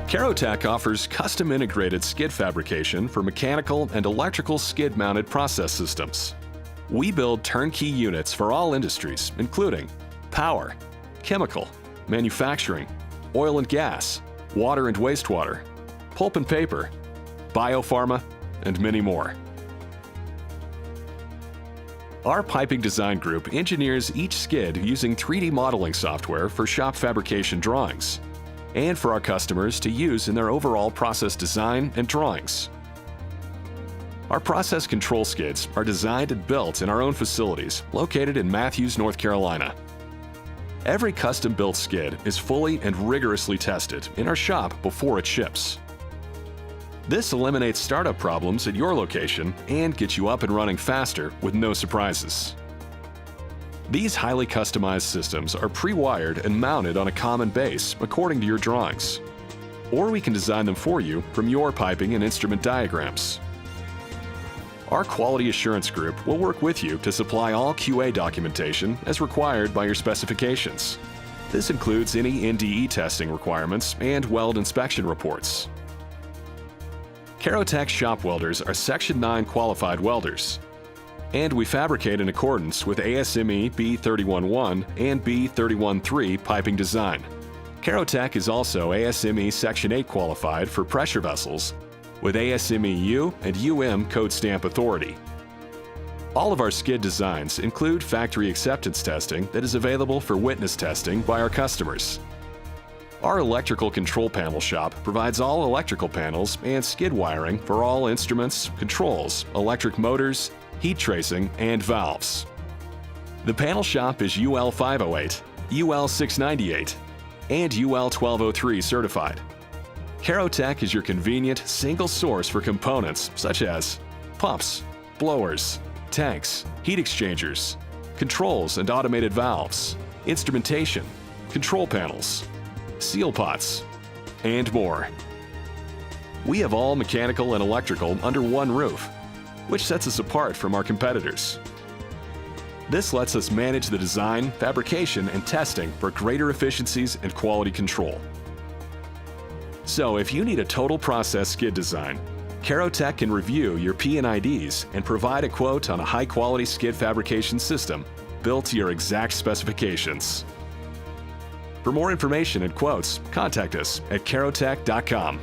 Carotek offers custom integrated skid fabrication for mechanical and electrical skid-mounted process systems. We build turnkey units for all industries, including power, chemical, manufacturing, oil and gas, water and wastewater, pulp and paper, biopharma, and many more. Our piping design group engineers each skid using 3D modeling software for shop fabrication drawings, and for our customers to use in their overall process design and drawings. Our process control skids are designed and built in our own facilities located in Matthews, North Carolina. Every custom-built skid is fully and rigorously tested in our shop before it ships. This eliminates startup problems at your location and gets you up and running faster with no surprises. These highly customized systems are pre-wired and mounted on a common base according to your drawings. Or we can design them for you from your piping and instrument diagrams. Our quality assurance group will work with you to supply all QA documentation as required by your specifications. This includes any NDE testing requirements and weld inspection reports. Carotek shop welders are Section 9 qualified welders, and we fabricate in accordance with ASME B311 and B313 piping design. Carotek is also ASME Section 8 qualified for pressure vessels with ASME U and UM code stamp authority. All of our skid designs include factory acceptance testing that is available for witness testing by our customers. Our electrical control panel shop provides all electrical panels and skid wiring for all instruments, controls, electric motors, heat tracing, and valves. The panel shop is UL 508, UL 698, and UL 1203 certified. Carotek is your convenient single source for components such as pumps, blowers, tanks, heat exchangers, controls and automated valves, instrumentation, control panels, seal pots, and more. We have all mechanical and electrical under one roof, which sets us apart from our competitors. This lets us manage the design, fabrication, and testing for greater efficiencies and quality control. So if you need a total process skid design, Carotek can review your P&IDs and provide a quote on a high-quality skid fabrication system built to your exact specifications. For more information and quotes, contact us at carotek.com.